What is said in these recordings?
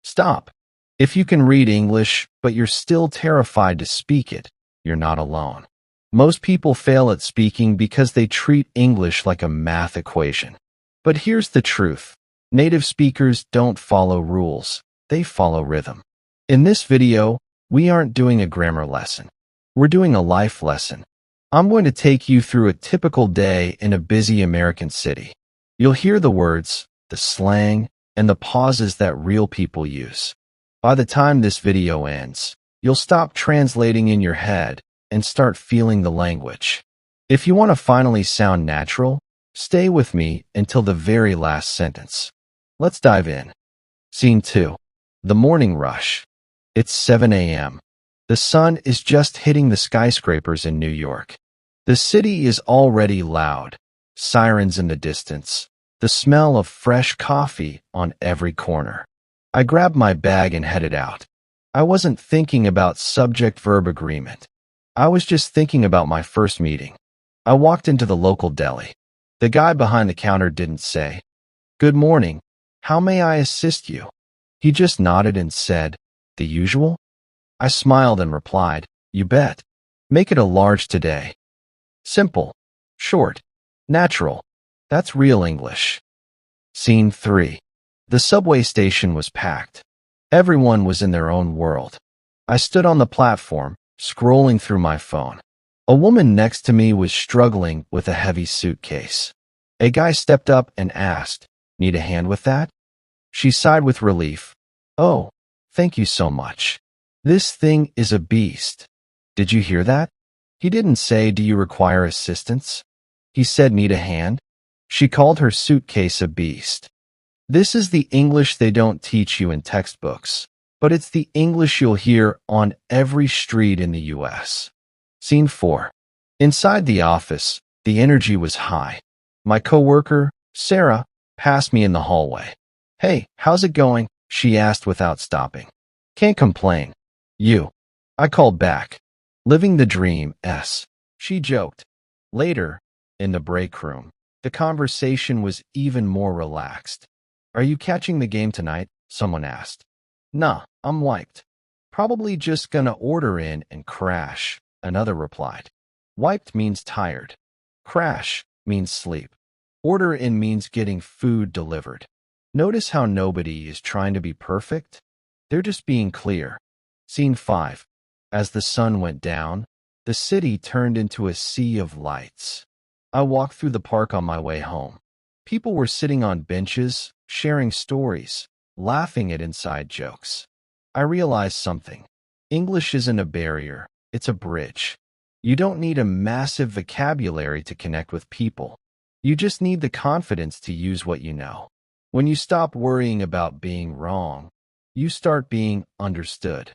Stop. If you can read English, but you're still terrified to speak it, you're not alone. Most people fail at speaking because they treat English like a math equation. But here's the truth. Native speakers don't follow rules. They follow rhythm. In this video, we aren't doing a grammar lesson. We're doing a life lesson. I'm going to take you through a typical day in a busy American city. You'll hear the words, the slang, and the pauses that real people use. By the time this video ends, you'll stop translating in your head and start feeling the language. If you want to finally sound natural, stay with me until the very last sentence. Let's dive in. Scene 2. The morning rush. It's 7 a.m. The sun is just hitting the skyscrapers in New York. The city is already loud. Sirens in the distance. The smell of fresh coffee on every corner. I grabbed my bag and headed out. I wasn't thinking about subject-verb agreement. I was just thinking about my first meeting. I walked into the local deli. The guy behind the counter didn't say, "Good morning. How may I assist you?" He just nodded and said, "The usual?" I smiled and replied, "You bet. Make it a large today." Simple, short, natural. That's real English. Scene 3. The subway station was packed. Everyone was in their own world. I stood on the platform, scrolling through my phone. A woman next to me was struggling with a heavy suitcase. A guy stepped up and asked, "Need a hand with that?" She sighed with relief. "Oh, thank you so much. This thing is a beast." Did you hear that? He didn't say, "Do you require assistance?" He said, "Need a hand?" She called her suitcase a beast. This is the English they don't teach you in textbooks, but it's the English you'll hear on every street in the U.S. Scene 4. Inside the office, the energy was high. My coworker, Sarah, passed me in the hallway. "Hey, how's it going?" she asked without stopping. "Can't complain." "You?" I called back. "Living the dream, S." She joked. Later, in the break room, the conversation was even more relaxed. "Are you catching the game tonight?" someone asked. "Nah, I'm wiped. Probably just gonna order in and crash," another replied. Wiped means tired. Crash means sleep. Order in means getting food delivered. Notice how nobody is trying to be perfect? They're just being clear. Scene 5. As the sun went down, the city turned into a sea of lights. I walked through the park on my way home. People were sitting on benches, sharing stories, laughing at inside jokes. I realized something. English isn't a barrier, it's a bridge. You don't need a massive vocabulary to connect with people. You just need the confidence to use what you know. When you stop worrying about being wrong, you start being understood.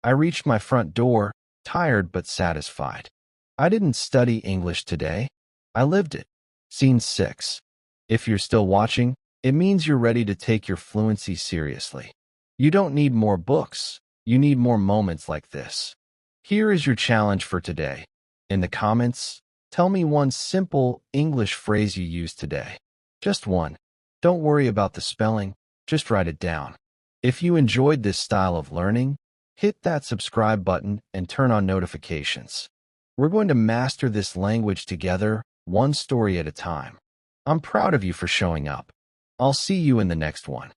I reached my front door, tired but satisfied. I didn't study English today. I lived it. Scene 6. If you're still watching, it means you're ready to take your fluency seriously. You don't need more books. You need more moments like this. Here is your challenge for today. In the comments, tell me one simple English phrase you used today. Just one. Don't worry about the spelling, just write it down. If you enjoyed this style of learning, hit that subscribe button and turn on notifications. We're going to master this language together, one story at a time. I'm proud of you for showing up. I'll see you in the next one.